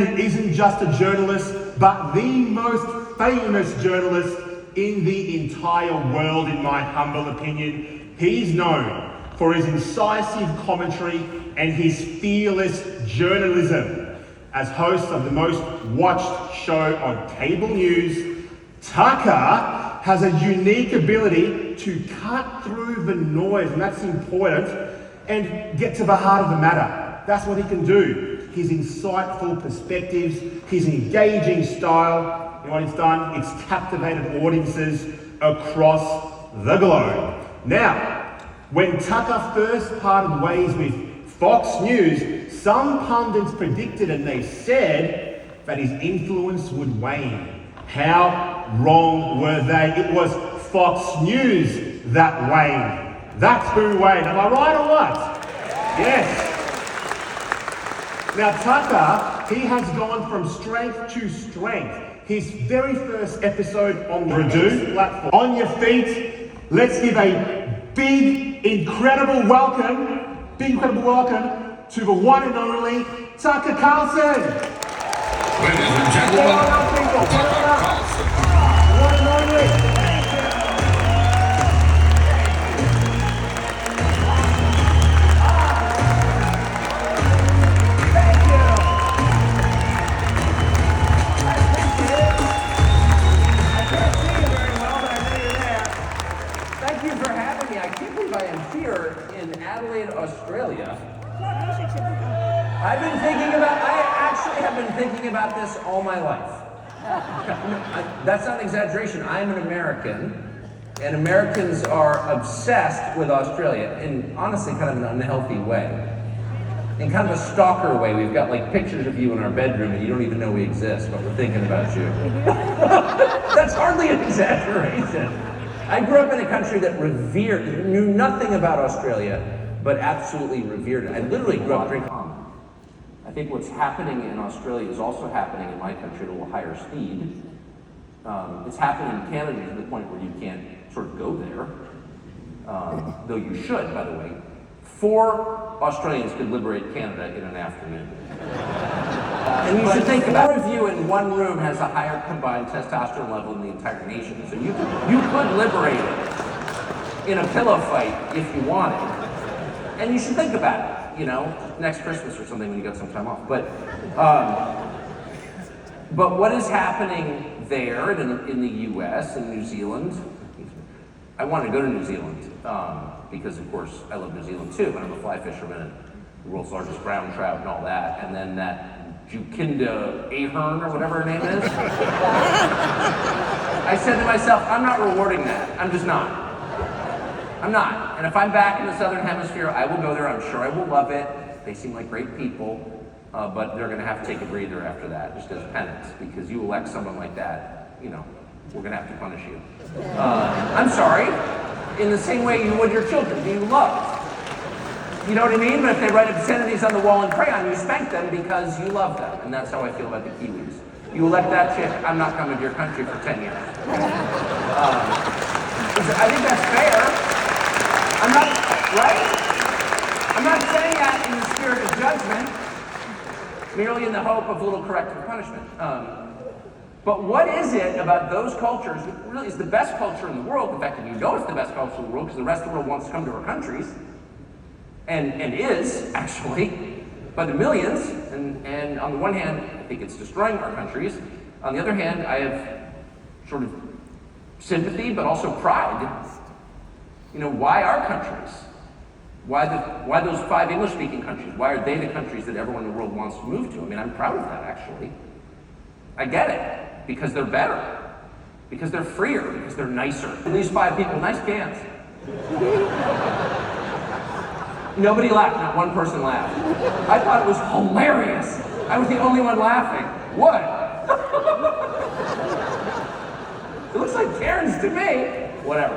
isn't just a journalist, but the most famous journalist in the entire world, in my humble opinion. He's known for his incisive commentary and his fearless journalism. As host of the most watched show on cable news, Tucker has a unique ability to cut through the noise, and that's important, and get to the heart of the matter. That's what he can do. His insightful perspectives, his engaging style, and what it's done, it's captivated audiences across the globe. Now, when Tucker first parted ways with Fox News, some pundits predicted and they said that his influence would wane. How wrong were they? It was Fox News that waned. That's who waned. Am I right or what? Yes. Now Tucker, he has gone from strength to strength. His very first episode on the Redo platform. On your feet, let's give a big, incredible welcome to the one and only Tucker Carlson. Ladies and gentlemen, Tucker Carlson. One and only. Thank you for having me. I can't believe I am here in Adelaide, Australia. I actually have been thinking about this all my life. That's not an exaggeration. I'm an American, and Americans are obsessed with Australia in honestly kind of an unhealthy way. In kind of a stalker way. We've got like pictures of you in our bedroom and you don't even know we exist, but we're thinking about you. That's hardly an exaggeration. I grew up in a country that knew nothing about Australia, but absolutely revered it. I literally grew up drinking. I think what's happening in Australia is also happening in my country at a little higher speed. It's happening in Canada to the point where you can't sort of go there, though you should, by the way. 4 Australians could liberate Canada in an afternoon. And you should think about it. One of you in one room has a higher combined testosterone level than the entire nation. So you could liberate it in a pillow fight if you wanted. And you should think about it, you know, next Christmas or something when you got some time off. But what is happening there in the US and New Zealand? I wanted to go to New Zealand because, of course, I love New Zealand too, and I'm a fly fisherman and the world's largest brown trout and all that. And then that Jukinda Ahern or whatever her name is. I said to myself, I'm not rewarding that. I'm just not. I'm not. And if I'm back in the Southern Hemisphere, I will go there. I'm sure I will love it. They seem like great people, but they're going to have to take a breather after that, just as penance, because you elect someone like that, you know, we're going to have to punish you. I'm sorry. In the same way you would your children, who you love. You know what I mean? But if they write obscenities on the wall in crayon, you spank them because you love them. And that's how I feel about the Kiwis. You elect that chick, I'm not coming to your country for 10 years. I think that's fair. I'm not, right? I'm not saying that in the spirit of judgment, merely in the hope of a little corrective punishment. But what is it about those cultures that really is the best culture in the world? In fact, you know it's the best culture in the world because the rest of the world wants to come to our countries. And is, actually, by the millions. And on the one hand, I think it's destroying our countries. On the other hand, I have sort of sympathy, but also pride. You know, why our countries? Why those 5 English-speaking countries? Why are they the countries that everyone in the world wants to move to? I mean, I'm proud of that, actually. I get it. Because they're better. Because they're freer. Because they're nicer. And these 5 people, nice cans. Nobody laughed, not one person laughed. I thought it was hilarious. I was the only one laughing. What? It looks like Karen's to me. Whatever.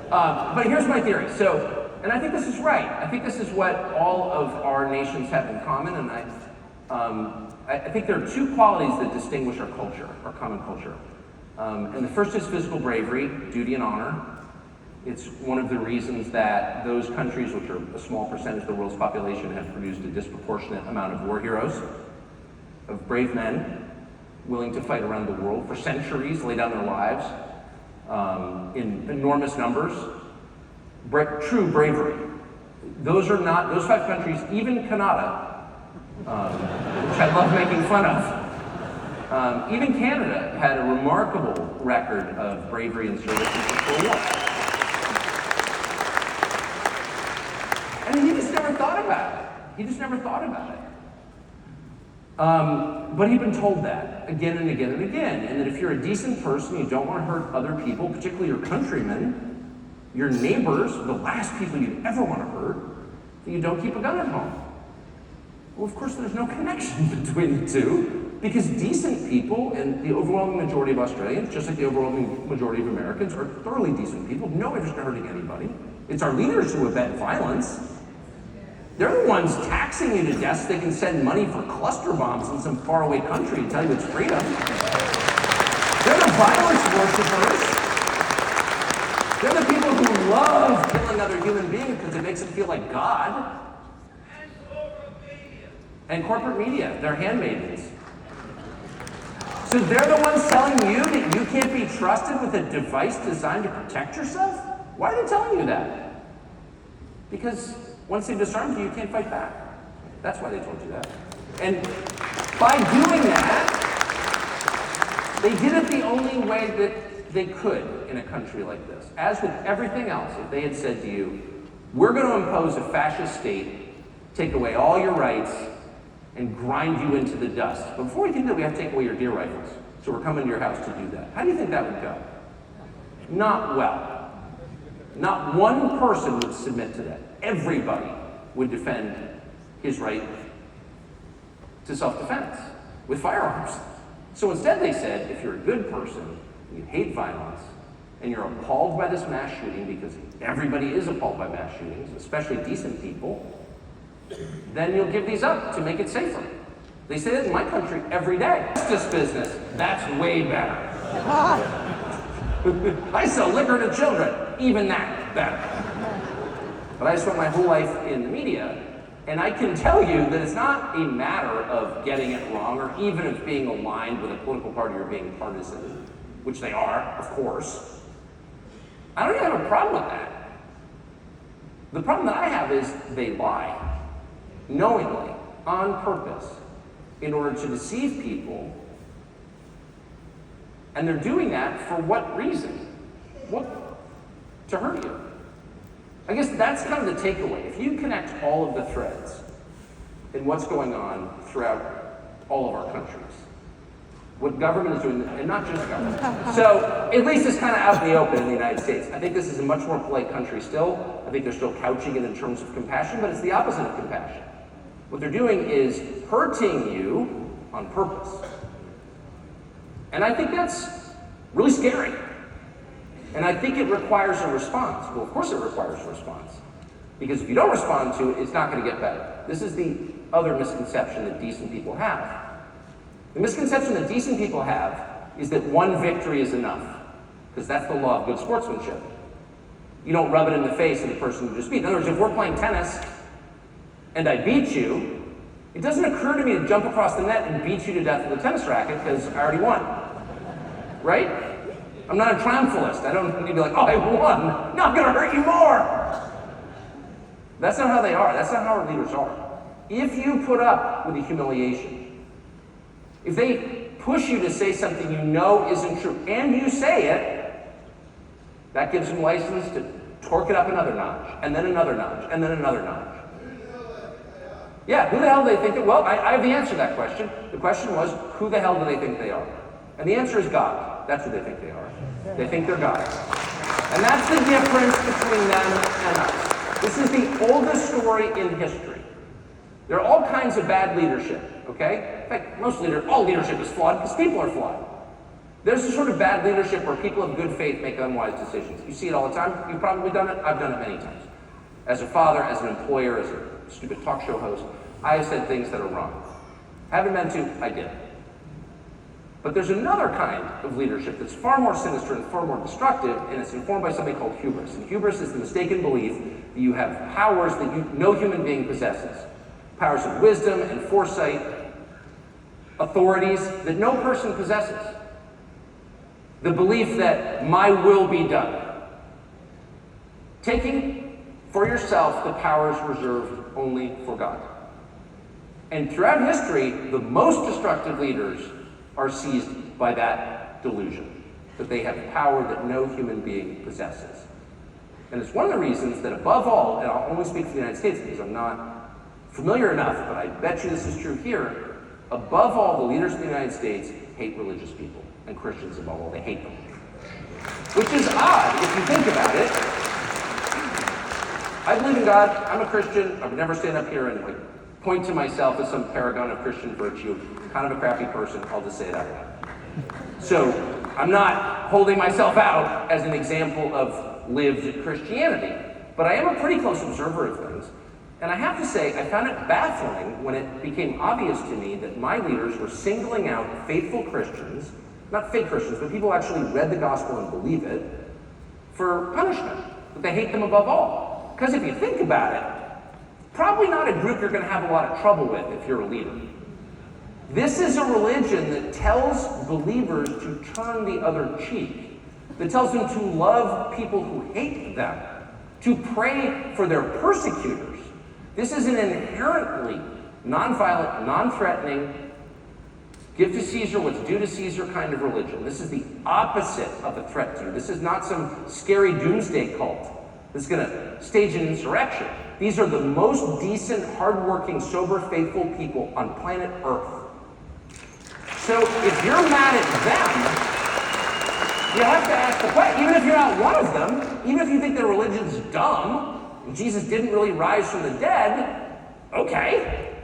But here's my theory. So, and I think this is right. I think this is what all of our nations have in common, and I think there are 2 qualities that distinguish our culture, our common culture. And the first is physical bravery, duty and honor. It's one of the reasons that those countries, which are a small percentage of the world's population, have produced a disproportionate amount of war heroes. of brave men willing to fight around the world for centuries, lay down their lives in enormous numbers. True bravery. Those 5 countries, even Canada, which I love making fun of, even Canada had a remarkable record of bravery and service in the war. And he just never thought about it. He just never thought about it. But he'd been told that again and again and again. And that if you're a decent person, you don't want to hurt other people, particularly your countrymen, your neighbors, the last people you'd ever want to hurt, that you don't keep a gun at home. Well, of course, there's no connection between the two, because decent people, and the overwhelming majority of Australians, just like the overwhelming majority of Americans, are thoroughly decent people, no interest in hurting anybody. It's our leaders who abet violence. They're the ones taxing you to death so they can send money for cluster bombs in some faraway country and tell you it's freedom. They're the violence worshippers. They're the people who love killing other human beings because it makes them feel like God. And corporate media, they're handmaidens. So they're the ones telling you that you can't be trusted with a device designed to protect yourself? Why are they telling you that? Because once they've disarmed you, you can't fight back. That's why they told you that. And by doing that, they did it the only way that they could in a country like this. As with everything else, if they had said to you, we're going to impose a fascist state, take away all your rights, and grind you into the dust. But before we can do it, we have to take away your deer rifles. So we're coming to your house to do that. How do you think that would go? Not well. Not one person would submit to that. Everybody would defend his right to self-defense with firearms. So instead they said, if you're a good person, you hate violence, and you're appalled by this mass shooting, because everybody is appalled by mass shootings, especially decent people, then you'll give these up to make it safer. They say that in my country every day. This business, that's way better. I sell liquor to children, even that, better. But I spent my whole life in the media, and I can tell you that it's not a matter of getting it wrong, or even of being aligned with a political party or being partisan, which they are, of course. I don't even have a problem with that. The problem that I have is they lie, knowingly, on purpose, in order to deceive people. And they're doing that for what reason? What? To hurt you. I guess that's kind of the takeaway. If you connect all of the threads in what's going on throughout all of our countries, what government is doing, and not just government. So at least it's kind of out in the open in the United States. I think this is a much more polite country still. I think they're still couching it in terms of compassion, but it's the opposite of compassion. What they're doing is hurting you on purpose. And I think that's really scary. And I think it requires a response. Well, of course it requires a response. Because if you don't respond to it, it's not going to get better. This is the other misconception that decent people have. The misconception that decent people have is that one victory is enough. Because that's the law of good sportsmanship. You don't rub it in the face of the person you just beat. In other words, if we're playing tennis and I beat you, it doesn't occur to me to jump across the net and beat you to death with a tennis racket because I already won. Right? I'm not a triumphalist. I don't need to be like, oh, I won. No, I'm going to hurt you more. That's not how they are. That's not how our leaders are. If you put up with the humiliation, if they push you to say something you know isn't true, and you say it, that gives them license to torque it up another notch, and then another notch, and then another notch. Yeah, who the hell do they think that? Well, I have the answer to that question. The question was, who the hell do they think they are? And the answer is God. That's who they think they are. They think they're God. And that's the difference between them and us. This is the oldest story in history. There are all kinds of bad leadership, okay? In fact, all leadership is flawed because people are flawed. There's a sort of bad leadership where people of good faith make unwise decisions. You see it all the time. You've probably done it. I've done it many times. As a father, as an employer, as a stupid talk show host, I have said things that are wrong. Haven't meant to, I did. But there's another kind of leadership that's far more sinister and far more destructive, and it's informed by something called hubris. And hubris is the mistaken belief that you have powers that no human being possesses. Powers of wisdom and foresight authorities that no person possesses. The belief that my will be done. Taking for yourself the powers reserved only for God. And throughout history, the most destructive leaders are seized by that delusion, that they have power that no human being possesses. And it's one of the reasons that above all, and I'll only speak for the United States because I'm not familiar enough, but I bet you this is true here, above all, the leaders of the United States hate religious people, and Christians above all, they hate them. Which is odd if you think about it. I believe in God, I'm a Christian, I would never stand up here and point to myself as some paragon of Christian virtue, kind of a crappy person, I'll just say it out loud. So, I'm not holding myself out as an example of lived Christianity, but I am a pretty close observer of things. And I have to say, I found it baffling when it became obvious to me that my leaders were singling out faithful Christians, not fake Christians, but people who actually read the gospel and believe it, for punishment, that they hate them above all. Because if you think about it, probably not a group you're going to have a lot of trouble with if you're a leader. This is a religion that tells believers to turn the other cheek, that tells them to love people who hate them, to pray for their persecutors. This is an inherently nonviolent, non-threatening, give to Caesar what's due to Caesar kind of religion. This is the opposite of a threat to you. This is not some scary doomsday cult that's going to stage an insurrection. These are the most decent, hardworking, sober, faithful people on planet Earth. So if you're mad at them, you have to ask the question, even if you're not one of them, even if you think their religion's dumb, and Jesus didn't really rise from the dead, okay.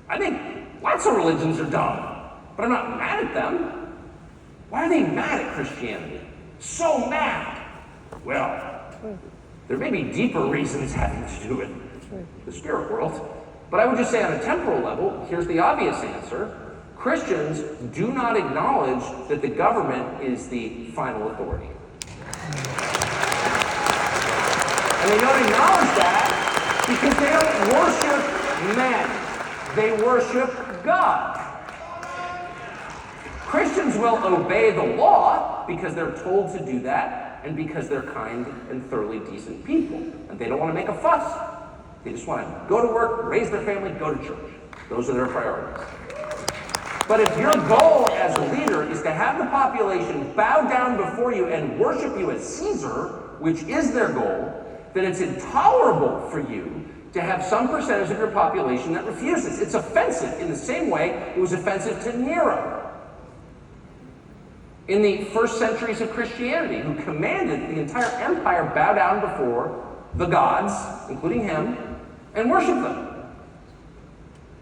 I think lots of religions are dumb, but I'm not mad at them. Why are they mad at Christianity? So mad. Well, there may be deeper reasons having to do with the spirit world, but I would just say on a temporal level, here's the obvious answer. Christians do not acknowledge that the government is the final authority. And they don't acknowledge that because they don't worship men. They worship God. Christians will obey the law because they're told to do that and because they're kind and thoroughly decent people. And they don't want to make a fuss. They just want to go to work, raise their family, go to church. Those are their priorities. But if your goal as a leader is to have the population bow down before you and worship you as Caesar, which is their goal, then it's intolerable for you to have some percentage of your population that refuses. It's offensive in the same way it was offensive to Nero in the first centuries of Christianity, who commanded the entire empire bow down before the gods, including him, and worship them.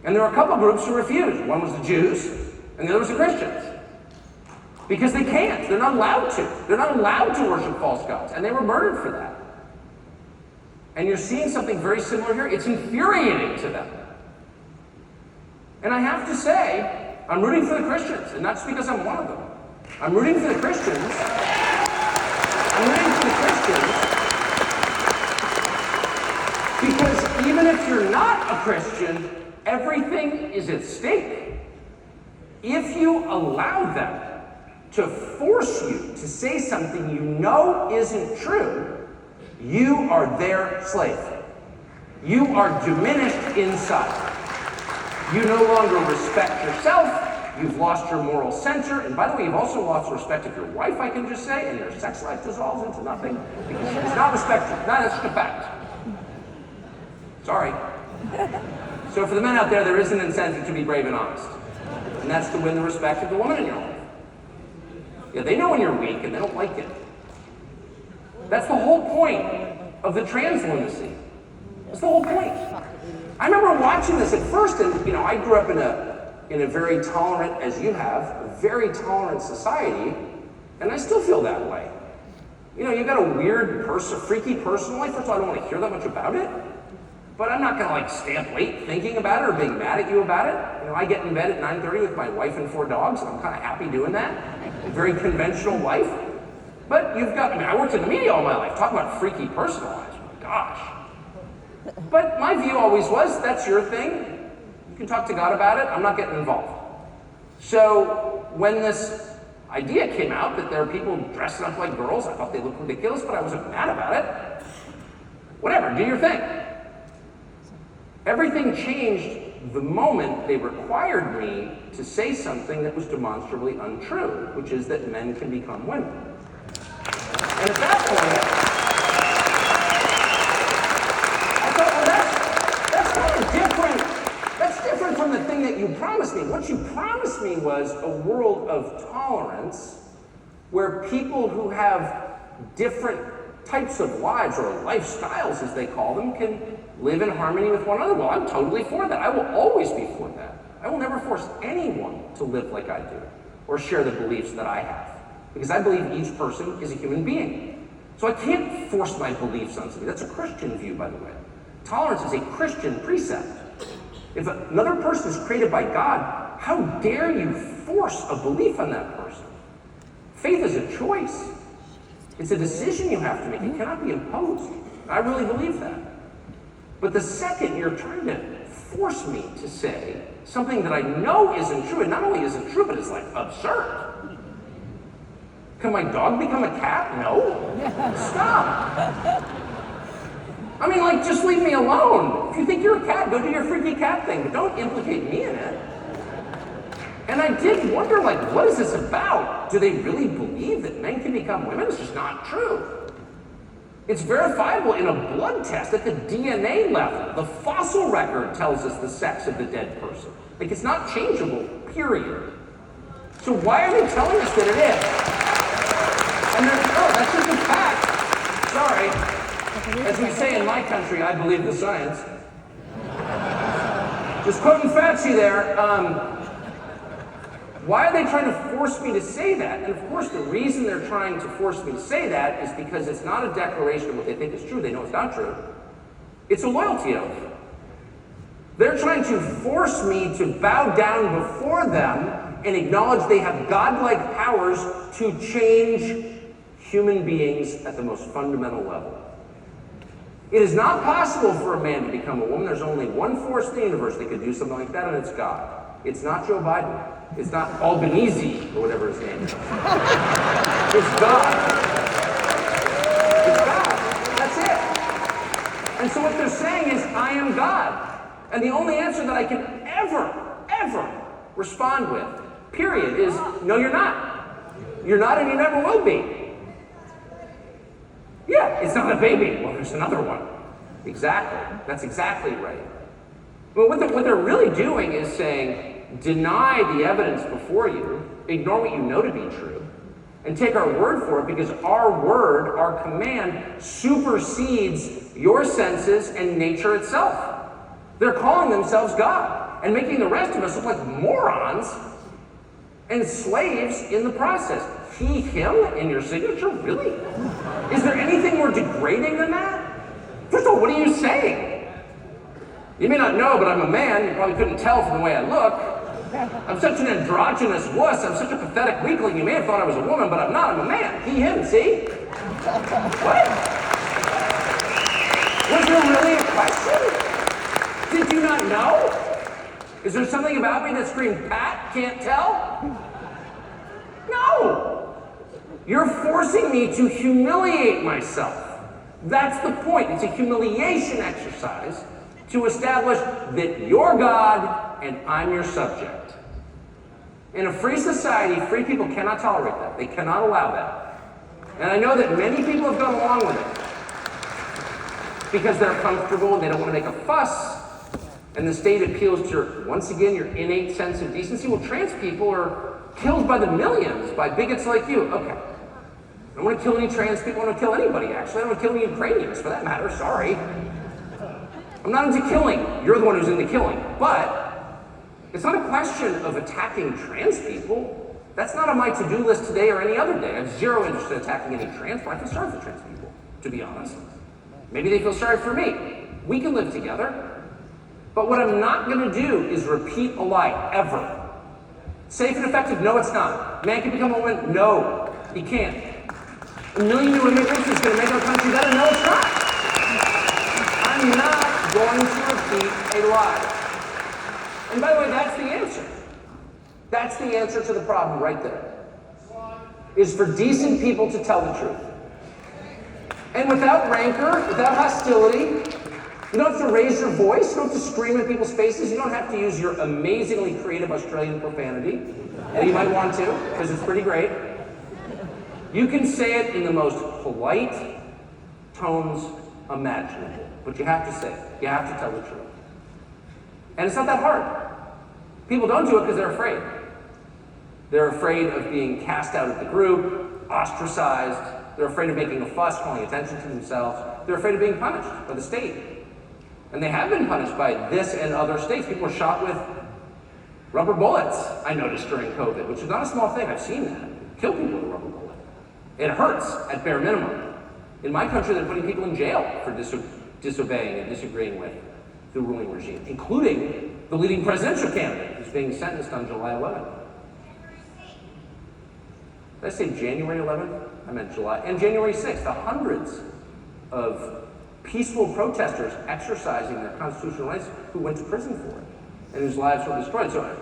And there were a couple groups who refused. One was the Jews, and the other was the Christians. Because they can't. They're not allowed to. They're not allowed to worship false gods, and they were murdered for that. And you're seeing something very similar here. It's infuriating to them. And I have to say, I'm rooting for the Christians, and not just because I'm one of them. I'm rooting for the Christians. I'm rooting for the Christians because even if you're not a Christian, everything is at stake. If you allow them to force you to say something you know isn't true, you are their slave. You are diminished inside. You no longer respect yourself. You've lost your moral center. And by the way, you've also lost respect of your wife, I can just say, and your sex life dissolves into nothing because she does not respect you. No, that's just a fact. Sorry. So for the men out there is an incentive to be brave and honest. And that's to win the respect of the woman in your life. Yeah, they know when you're weak and they don't like it. That's the whole point of the trans lunacy. That's the whole point. I remember watching this at first, and I grew up in a very tolerant, as you have, a very tolerant society, and I still feel that way. You've got a weird, freaky personal life. First of all, I don't want to hear that much about it. But I'm not going to stay up late thinking about it or being mad at you about it. I get in bed at 9:30 with my wife and 4 dogs, and I'm kind of happy doing that. A very conventional life. But I worked in the media all my life. Talk about freaky personal lives. My gosh. But my view always was, that's your thing. You can talk to God about it. I'm not getting involved. So when this idea came out that there are people dressing up like girls, I thought they looked ridiculous, but I wasn't mad about it. Whatever, do your thing. Everything changed the moment they required me to say something that was demonstrably untrue, which is that men can become women. And at that point, I thought, well, that's kind of different. That's different from the thing that you promised me. What you promised me was a world of tolerance where people who have different types of lives, or lifestyles as they call them, can live in harmony with one another. Well, I'm totally for that. I will always be for that. I will never force anyone to live like I do or share the beliefs that I have, because I believe each person is a human being. So I can't force my beliefs on somebody. That's a Christian view, by the way. Tolerance is a Christian precept. If another person is created by God, how dare you force a belief on that person? Faith is a choice. It's a decision you have to make. It cannot be imposed. I really believe that. But the second you're trying to force me to say something that I know isn't true, and not only isn't true, but it's like absurd. Can my dog become a cat? No. Stop. I mean, like, just leave me alone. If you think you're a cat, go do your freaky cat thing, but don't implicate me in it. And I did wonder, like, what is this about? Do they really believe that men can become women? It's just not true. It's verifiable in a blood test at the DNA level. The fossil record tells us the sex of the dead person. Like, it's not changeable, period. So why are they telling us that it is? And then, oh, that's just a fact. Sorry. As we say in my country, I believe the science. Just quoting Fauci there. Why are they trying to force me to say that? And of course, the reason they're trying to force me to say that is because it's not a declaration of what they think is true. They know it's not true. It's a loyalty oath. They're trying to force me to bow down before them and acknowledge they have godlike powers to change human beings at the most fundamental level. It is not possible for a man to become a woman. There's only one force in the universe that could do something like that, and it's God. It's not Joe Biden. It's not Albanese, or whatever his name is. It's God. It's God. That's it. And so what they're saying is, I am God. And the only answer that I can ever respond with, period, is, no, you're not. You're not, and you never will be. Yeah, it's not a baby. Well, there's another one. Exactly. That's exactly right. Well, what they're really doing is saying, deny the evidence before you, ignore what you know to be true, and take our word for it, because our word, our command, supersedes your senses and nature itself. They're calling themselves God and making the rest of us look like morons and slaves in the process. He, him in your signature? Really? Is there anything more degrading than that? First of all, what are you saying? You may not know, but I'm a man. You probably couldn't tell from the way I look. I'm such an androgynous wuss. I'm such a pathetic weakling. You may have thought I was a woman, but I'm not. I'm a man. He, him, see? What? Was there really a question? Did you not know? Is there something about me that screamed, Pat, can't tell? No. You're forcing me to humiliate myself. That's the point. It's a humiliation exercise to establish that you're God and I'm your subject. In a free society, free people cannot tolerate that. They cannot allow that. And I know that many people have gone along with it because they're comfortable and they don't want to make a fuss. And the state appeals to, once again, your innate sense of decency. Well, trans people are killed by the millions by bigots like you. Okay. I don't want to kill any trans people. I don't want to kill anybody, actually. I don't want to kill any Ukrainians, for that matter. Sorry. I'm not into killing. You're the one who's into killing. But it's not a question of attacking trans people. That's not on my to-do list today or any other day. I have zero interest in attacking any trans people. I feel sorry for trans people, to be honest. Maybe they feel sorry for me. We can live together. But what I'm not going to do is repeat a lie, ever. Safe and effective? No, it's not. Man can become a woman? No, he can't. 1 million new immigrants is going to make our country better? No, it's not. I'm not going to repeat a lie. And by the way, that's the answer. That's the answer to the problem right there. Is for decent people to tell the truth. And without rancor, without hostility. You don't have to raise your voice, you don't have to scream at people's faces, you don't have to use your amazingly creative Australian profanity. And you might want to, because it's pretty great. You can say it in the most polite tones imaginable, but you have to say it. You have to tell the truth. And it's not that hard. People don't do it because they're afraid. They're afraid of being cast out of the group, ostracized. They're afraid of making a fuss, calling attention to themselves. They're afraid of being punished by the state. And they have been punished by this and other states. People were shot with rubber bullets, I noticed, during COVID, which is not a small thing. I've seen that. Kill people with a rubber bullet. It hurts at bare minimum. In my country, they're putting people in jail for disobeying and disagreeing with the ruling regime, including the leading presidential candidate who's being sentenced on July 11th. Did I say January 11th? I meant July. And January 6th, the hundreds of peaceful protesters exercising their constitutional rights who went to prison for it and whose lives were destroyed. So,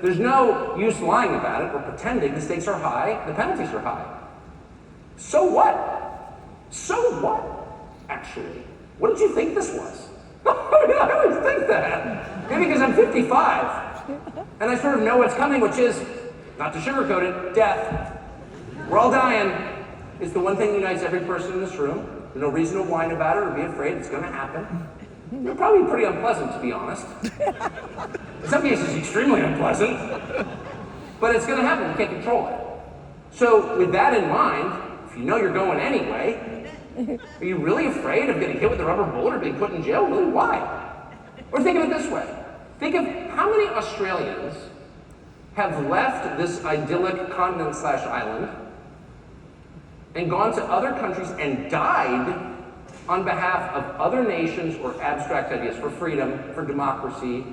there's no use lying about it or pretending. The stakes are high, the penalties are high. So what? So what, actually? What did you think this was? I always think that. Maybe because I'm 55 and I sort of know what's coming, which is, not to sugarcoat it, death. We're all dying. It's the one thing that unites every person in this room. There's no reason to whine about it or be afraid. It's going to happen. It's probably pretty unpleasant, to be honest. In some cases, extremely unpleasant. But it's going to happen. You can't control it. So with that in mind, if you know you're going anyway, are you really afraid of getting hit with a rubber bullet or being put in jail? Really? Why? Or think of it this way. Think of how many Australians have left this idyllic continent/island and gone to other countries and died on behalf of other nations or abstract ideas for freedom, for democracy,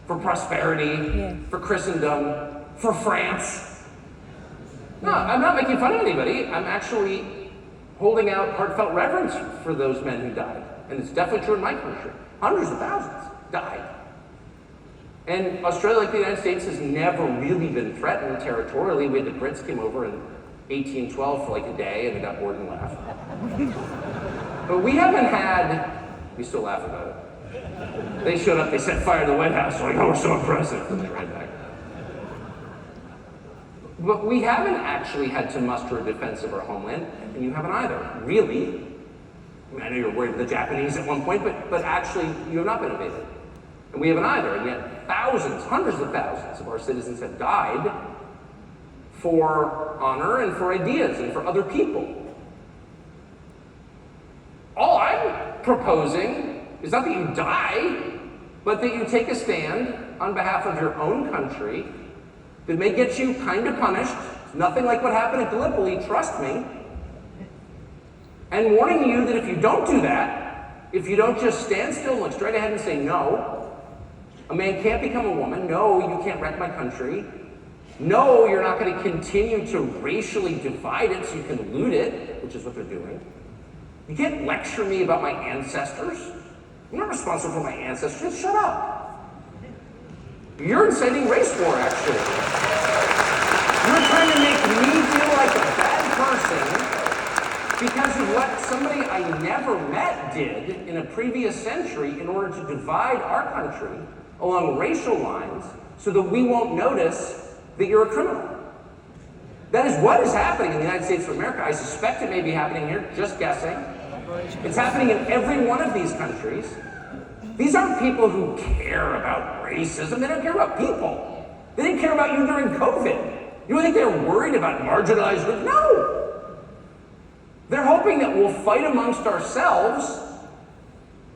for prosperity, for Christendom, for France. No, I'm not making fun of anybody. I'm actually holding out heartfelt reverence for those men who died. And it's definitely true in my country. Hundreds of thousands died. And Australia, like the United States, has never really been threatened territorially. We had the Brits came over in 1812 for like a day and they got bored and left. But we haven't had, we still laugh about it. They showed up, they set fire to the White House, like, oh, we're so impressive, and they ran back. But we haven't actually had to muster a defense of our homeland, and you haven't either, really. I mean, I know you were worried about the Japanese at one point, but actually, you have not been invaded. And we haven't either, and yet thousands, hundreds of thousands of our citizens have died for honor and for ideas and for other people. All I'm proposing is not that you die, but that you take a stand on behalf of your own country that may get you kind of punished. It's nothing like what happened at Gallipoli, trust me. And warning you that if you don't do that, if you don't just stand still and look straight ahead and say, no, a man can't become a woman, no, you can't wreck my country, no, you're not going to continue to racially divide it so you can loot it, which is what they're doing. You can't lecture me about my ancestors. I'm not responsible for my ancestors. Shut up. You're inciting race war, actually. You're trying to make me feel like a bad person because of what somebody I never met did in a previous century in order to divide our country along racial lines so that we won't notice that you're a criminal. That is what is happening in the United States of America. I suspect it may be happening here, just guessing. It's happening in every one of these countries. These aren't people who care about racism. They don't care about people. They didn't care about you during COVID. You don't think they're worried about marginalized groups? No. They're hoping that we'll fight amongst ourselves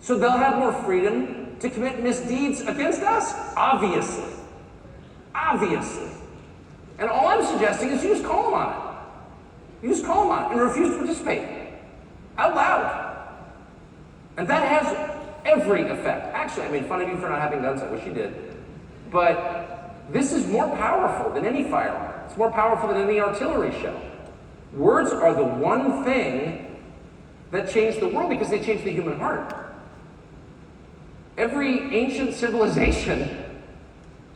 so they'll have more freedom to commit misdeeds against us. Obviously. Obviously. And all I'm suggesting is you just call them on it. You just call them on it and refuse to participate. Out loud. And that has every effect. Actually, I made fun of you for not having done so. I wish you did. But this is more powerful than any firearm. It's more powerful than any artillery shell. Words are the one thing that changed the world because they changed the human heart. Every ancient civilization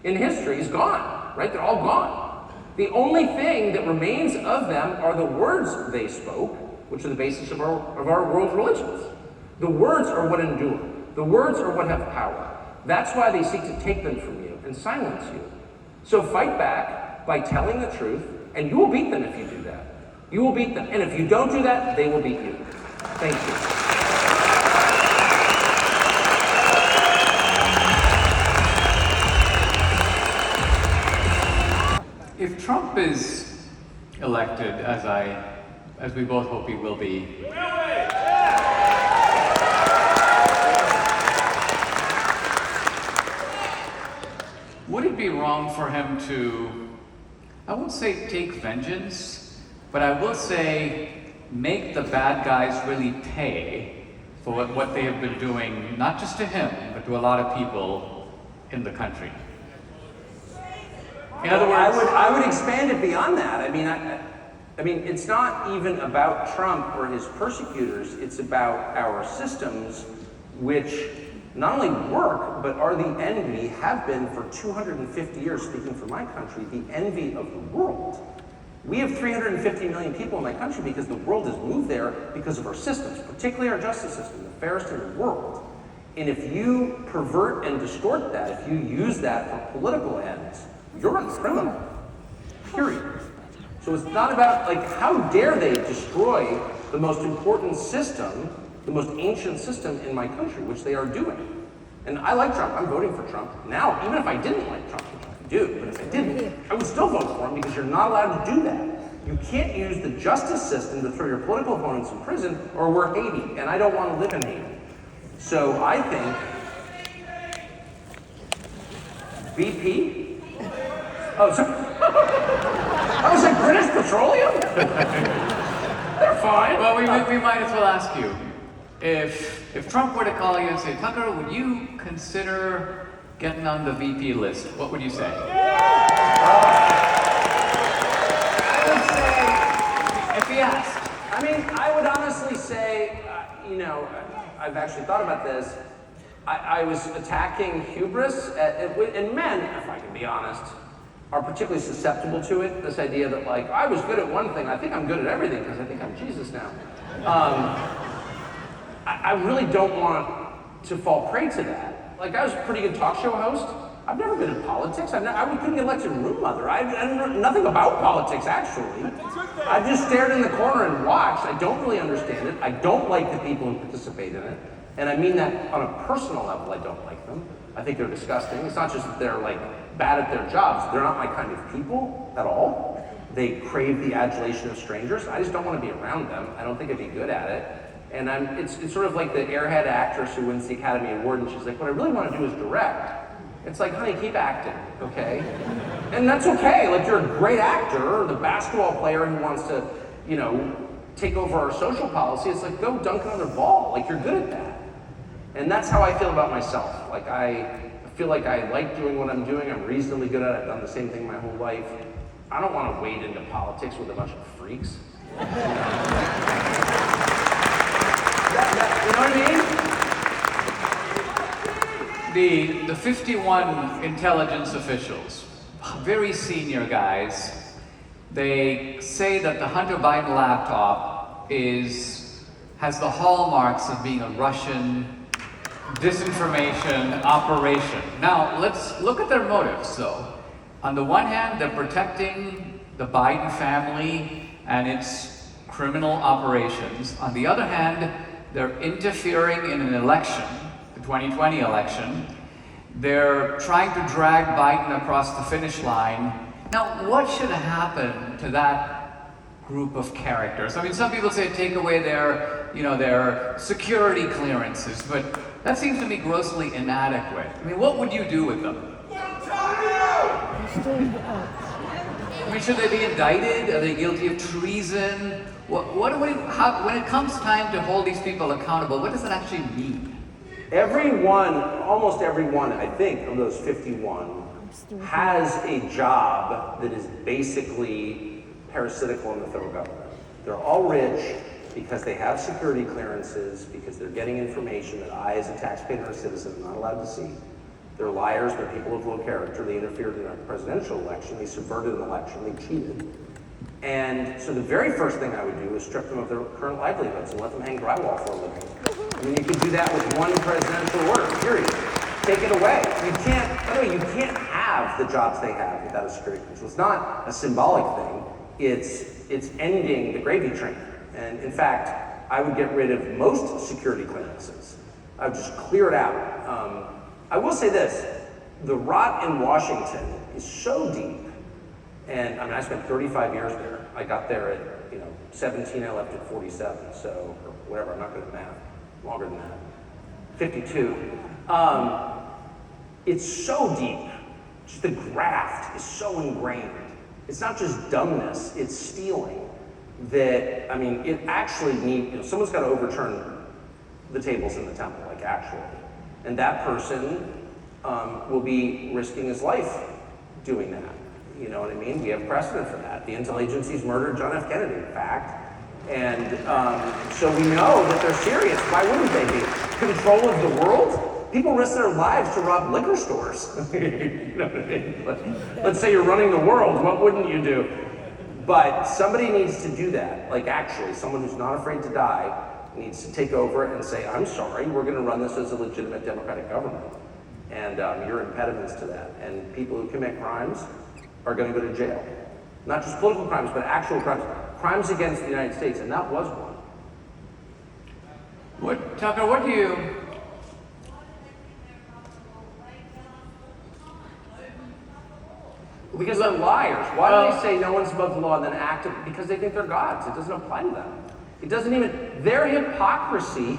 in history is gone. right? They're all gone. The only thing that remains of them are the words they spoke, which are the basis of our world's religions. The words are what endure. The words are what have power. That's why they seek to take them from you and silence you. So fight back by telling the truth, and you will beat them if you do that. You will beat them. And if you don't do that, they will beat you. Thank you. If Trump is elected, as we both hope he will be, would it be wrong for him to, I won't say take vengeance, but I will say make the bad guys really pay for what they have been doing, not just to him, but to a lot of people in the country? In other words, I would expand it beyond that. I mean, it's not even about Trump or his persecutors. It's about our systems, which not only work, but are the envy, have been for 250 years, speaking for my country, the envy of the world. We have 350 million people in my country because the world has moved there because of our systems, particularly our justice system, the fairest in the world. And if you pervert and distort that, if you use that for political ends, you're a criminal, period. So it's not about, like, how dare they destroy the most important system, the most ancient system in my country, which they are doing. And I like Trump. I'm voting for Trump now, even if I didn't like Trump, which I do, but if I didn't, I would still vote for him because you're not allowed to do that. You can't use the justice system to throw your political opponents in prison, or we're Haiti, and I don't want to live in Haiti. So I think BP. Oh, sorry. I was like, British Petroleum? They're fine. well, we might as well ask you, if Trump were to call you and say, Tucker, would you consider getting on the VP list? What would you say? I would say, If he asked. I mean, I would honestly say, I've actually thought about this. I was attacking hubris, and men, if I can be honest, are particularly susceptible to it. This idea that, like, I was good at one thing, I think I'm good at everything because I think I'm Jesus now. I really don't want to fall prey to that. Like, I was a pretty good talk show host. I've never been in politics. I couldn't get elected room mother. I know nothing about politics, actually. I just stared in the corner and watched. I don't really understand it. I don't like the people who participate in it. And I mean that on a personal level, I don't like them. I think they're disgusting. It's not just that they're, like, bad at their jobs. They're not my kind of people at all. They crave the adulation of strangers. I just don't want to be around them. I don't think I'd be good at it. And it's sort of like the airhead actress who wins the Academy Award, and she's like, what I really want to do is direct. It's like, honey, keep acting, okay? And that's okay. Like, you're a great actor, or the basketball player who wants to, take over our social policy. It's like, go dunk another ball. Like, you're good at that. And that's how I feel about myself. Like, I feel like I like doing what I'm doing. I'm reasonably good at it. I've done the same thing my whole life. I don't want to wade into politics with a bunch of freaks. You know what I mean? The 51 intelligence officials, very senior guys, they say that the Hunter Biden laptop has the hallmarks of being a Russian disinformation operation. Now, let's look at their motives, though. On the one hand, they're protecting the Biden family and its criminal operations. On the other hand, they're interfering in an election, the 2020 election. They're trying to drag Biden across the finish line. Now, what should happen to that group of characters? I mean, some people say take away their security clearances, but that seems to me grossly inadequate. I mean, what would you do with them? I mean, should they be indicted? Are they guilty of treason? When it comes time to hold these people accountable, what does that actually mean? Almost everyone, I think, of those 51 has a job that is basically parasitical in the federal government. They're all rich because they have security clearances, because they're getting information that I, as a taxpayer or citizen, am not allowed to see. They're liars, they're people of low character, they interfered in a presidential election, they subverted an election, they cheated. And so the very first thing I would do is strip them of their current livelihoods and let them hang drywall for a living. I mean, you could do that with one presidential order, period. Take it away. You can't, by the way, you can't have the jobs they have without a security clearance. So it's not a symbolic thing, it's ending the gravy train. And in fact, I would get rid of most security clearances. I would just clear it out. I will say this, the rot in Washington is so deep, and I mean, I spent 35 years there. I got there at 17, I left at 47, so, or whatever, I'm not good at math, longer than that, 52. It's so deep, just the graft is so ingrained. It's not just dumbness, it's stealing that, I mean, it actually needs, someone's got to overturn the tables in the temple, like actually. And that person will be risking his life doing that. You know what I mean? We have precedent for that. The intel agencies murdered John F. Kennedy, in fact. And so we know that they're serious. Why wouldn't they be? Control of the world? People risk their lives to rob liquor stores. You know what I mean? Let's say you're running the world, what wouldn't you do? But somebody needs to do that. Like actually, someone who's not afraid to die needs to take over and say, I'm sorry, we're going to run this as a legitimate democratic government. And you're impediments to that. And people who commit crimes are going to go to jail. Not just political crimes, but actual crimes. Crimes against the United States, and that was one. Tucker, what do you... Because they're liars. Why do they say no one's above the law and then act? Because they think they're gods. It doesn't apply to them. It doesn't even, their hypocrisy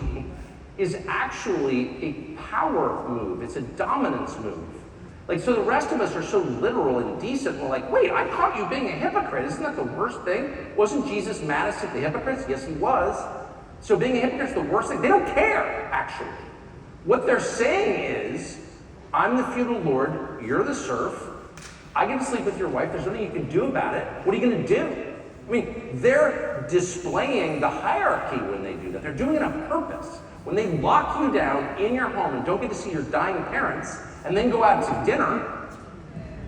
is actually a power move. It's a dominance move. Like, so the rest of us are so literal and decent. We're like, wait, I caught you being a hypocrite. Isn't that the worst thing? Wasn't Jesus maddest at the hypocrites? Yes, he was. So being a hypocrite is the worst thing. They don't care, actually. What they're saying is, I'm the feudal lord, you're the serf, I get to sleep with your wife, there's nothing you can do about it. What are you going to do? I mean, they're displaying the hierarchy when they do that. They're doing it on purpose. When they lock you down in your home and don't get to see your dying parents, and then go out to dinner,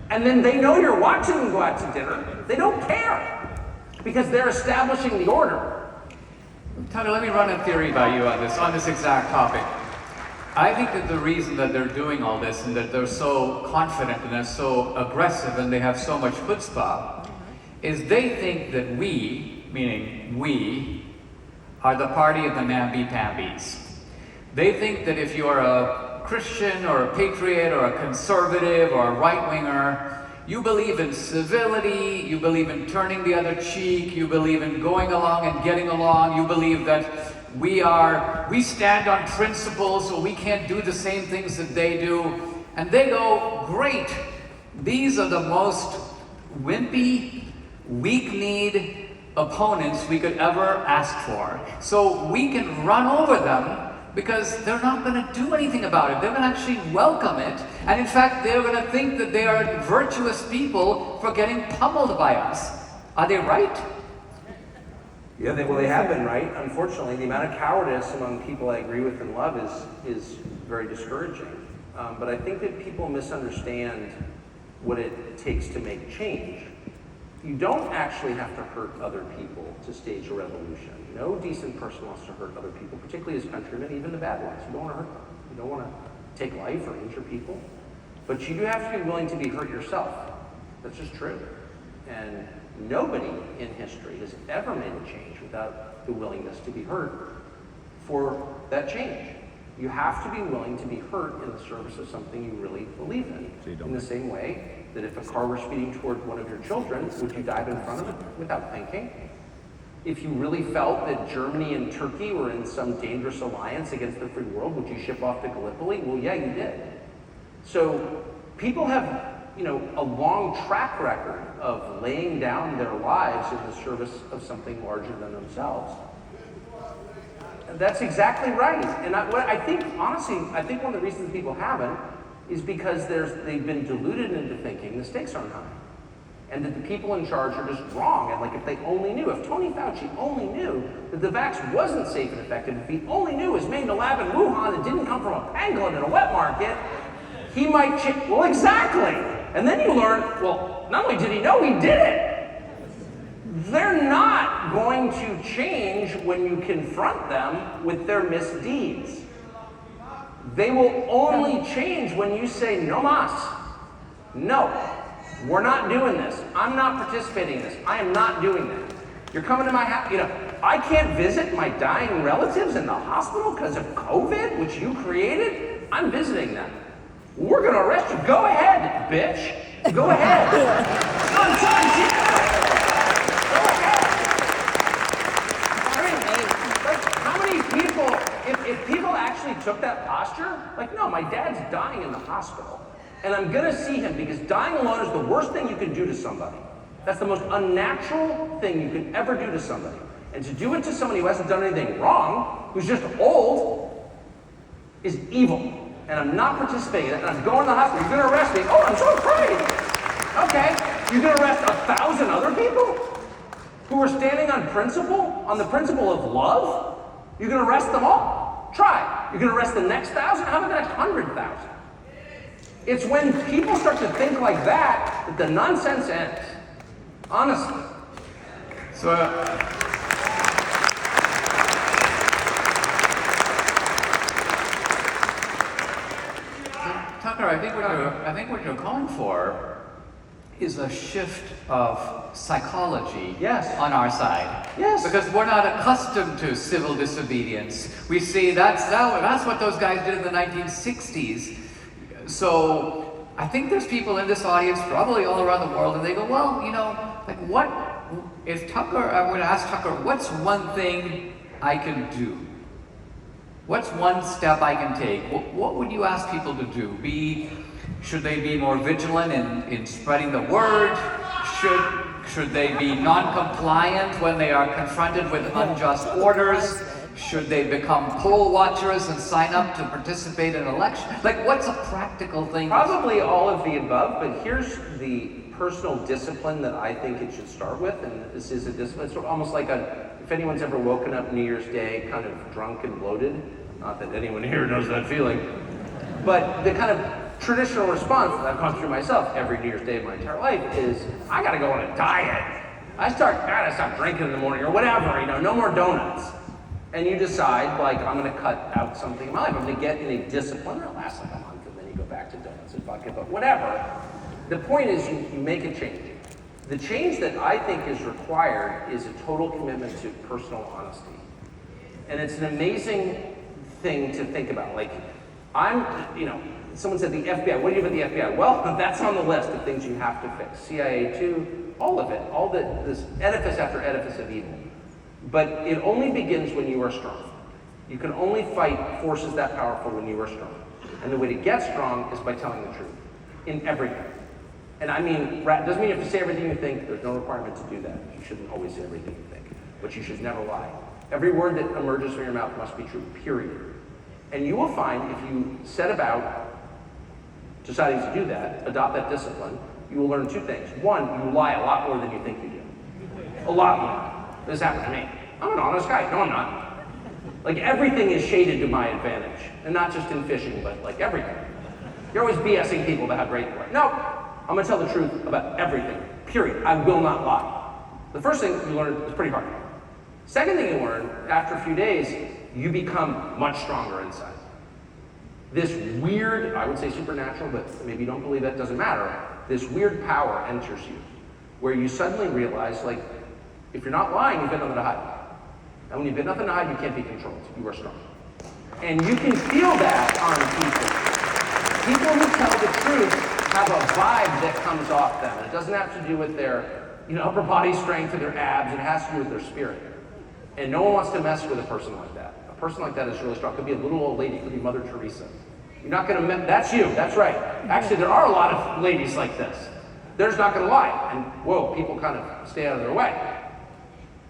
and then they know you're watching them go out to dinner, they don't care, because they're establishing the order. Tucker, let me run a theory by you on this exact topic. I think that the reason that they're doing all this and that they're so confident and they're so aggressive and they have so much chutzpah is they think that we, meaning we, are the party of the namby-pambies. They think that if you're a Christian or a patriot or a conservative or a right-winger, you believe in civility, you believe in turning the other cheek, you believe in going along and getting along, you believe that we stand on principles so we can't do the same things that they do. And they go, great, these are the most wimpy, weak-kneed opponents we could ever ask for. So we can run over them because they're not going to do anything about it. They're going to actually welcome it. And in fact, they're going to think that they are virtuous people for getting pummeled by us. Are they right? Yeah, they have been right. Unfortunately, the amount of cowardice among people I agree with and love is very discouraging. But I think that people misunderstand what it takes to make change. You don't actually have to hurt other people to stage a revolution. No decent person wants to hurt other people, particularly as countrymen, even the bad ones. You don't want to hurt them. You don't want to take life or injure people. But you do have to be willing to be hurt yourself. That's just true. And nobody in history has ever made a change without the willingness to be hurt for that change. You have to be willing to be hurt in the service of something you really believe in. In the same way that if a car were speeding toward one of your children, would you dive in front of it without thinking? If you really felt that Germany and Turkey were in some dangerous alliance against the free world, would you ship off to Gallipoli? Well, yeah, you did. So people have, a long track record of laying down their lives in the service of something larger than themselves. That's exactly right. And I think one of the reasons people haven't is because they've been deluded into thinking the stakes aren't high. And that the people in charge are just wrong. And like if they only knew, if Tony Fauci only knew that the vax wasn't safe and effective, if he only knew it was made in a lab in Wuhan and didn't come from a pangolin in a wet market, he might change. Well, exactly. And then you learn, well, not only did he know, he did it. They're not going to change when you confront them with their misdeeds. They will only change when you say, no mas. No, we're not doing this. I'm not participating in this. I am not doing that. You're coming to my house. You know, I can't visit my dying relatives in the hospital because of COVID, which you created. I'm visiting them. We're going to arrest you. Go ahead, bitch. Go ahead. I'm trying to. Go ahead. I mean, like, how many people, if people actually took that posture, like, no, my dad's dying in the hospital. And I'm going to see him because dying alone is the worst thing you can do to somebody. That's the most unnatural thing you can ever do to somebody. And to do it to somebody who hasn't done anything wrong, who's just old, is evil. And I'm not participating in it. And I'm going to the hospital. You're going to arrest me. Oh, I'm so afraid. Okay. You're going to arrest 1,000 other people who are standing on principle, on the principle of love? You're going to arrest them all? Try. You're going to arrest the next 1,000? How about the next 100,000? It's when people start to think like that that the nonsense ends. Honestly. So, Tucker, I think what you're calling for is a shift of psychology on our side. Yes. Because we're not accustomed to civil disobedience. We see that's what those guys did in the 1960s. So I think there's people in this audience, probably all around the world, and they go, well, you know, like what, if Tucker, I would ask Tucker, what's one thing I can do? What's one step I can take? What would you ask people to do? Should they be more vigilant in spreading the word? Should they be non-compliant when they are confronted with unjust orders? Should they become poll watchers and sign up to participate in elections? Like, what's a practical thing? Probably all of the above, but here's the personal discipline that I think it should start with, and this is a discipline. It's almost like if anyone's ever woken up New Year's Day kind of drunk and bloated, not that anyone here knows that feeling, but the kind of traditional response that I've gone through myself every New Year's Day of my entire life is, I gotta go on a diet. I gotta stop drinking in the morning or whatever, you know, no more donuts. And you decide, like, I'm going to cut out something in my life. I'm going to get in a discipline. It'll last like a month, and then you go back to donuts and fuck it, but whatever. The point is you make a change. The change that I think is required is a total commitment to personal honesty. And it's an amazing thing to think about. Like, someone said the FBI. What do you do with the FBI? Well, that's on the list of things you have to fix. CIA too, all of it. This edifice after edifice of evil. But it only begins when you are strong. You can only fight forces that powerful when you are strong. And the way to get strong is by telling the truth in everything. And I mean, doesn't mean you have to say everything you think. There's no requirement to do that. You shouldn't always say everything you think. But you should never lie. Every word that emerges from your mouth must be true, period. And you will find if you set about deciding to do that, adopt that discipline, you will learn two things. One, you lie a lot more than you think you do. A lot more. This happened to me. I'm an honest guy. No, I'm not. Like, everything is shaded to my advantage. And not just in fishing, but like everything. You're always BSing people that have great work. No, I'm gonna tell the truth about everything. Period. I will not lie. The first thing you learn is pretty hard. Second thing you learn, after a few days, you become much stronger inside. This weird, I would say supernatural, but maybe you don't believe that, doesn't matter. This weird power enters you, where you suddenly realize, like, if you're not lying, you've got nothing to hide. And when you've got nothing to hide, you can't be controlled. You are strong. And you can feel that on people. People who tell the truth have a vibe that comes off them. And it doesn't have to do with their upper body strength or their abs. It has to do with their spirit. And no one wants to mess with a person like that. A person like that is really strong. It could be a little old lady. It could be Mother Teresa. You're not going to that's you. That's right. Actually, there are a lot of ladies like this. They're just not going to lie. And whoa, people kind of stay out of their way.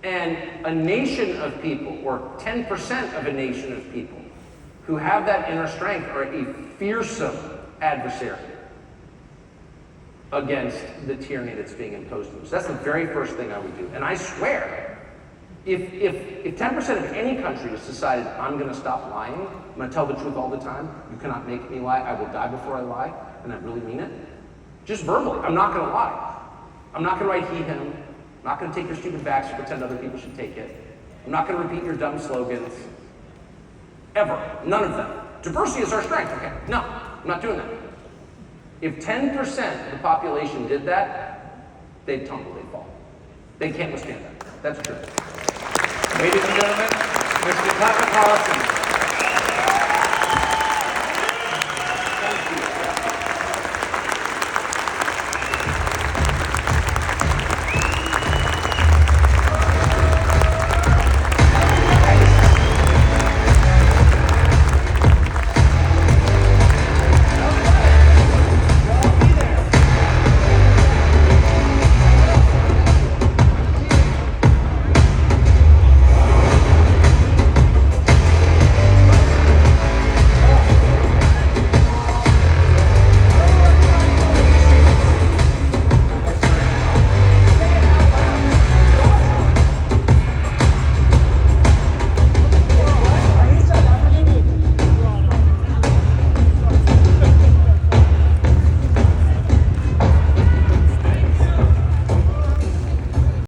And a nation of people, or 10% of a nation of people, who have that inner strength are a fearsome adversary against the tyranny that's being imposed on them. So that's the very first thing I would do. And I swear, If 10% of any country has decided, I'm going to stop lying, I'm going to tell the truth all the time, you cannot make me lie, I will die before I lie, and I really mean it, just verbally, I'm not going to lie. I'm not going to write he, him. I'm not going to take your stupid vax and pretend other people should take it. I'm not going to repeat your dumb slogans. Ever. None of them. Diversity is our strength. Okay. No, I'm not doing that. If 10% of the population did that, they'd tumble, they'd fall. They can't withstand that. That's true. Ladies and gentlemen, Mr. Tucker Carlson.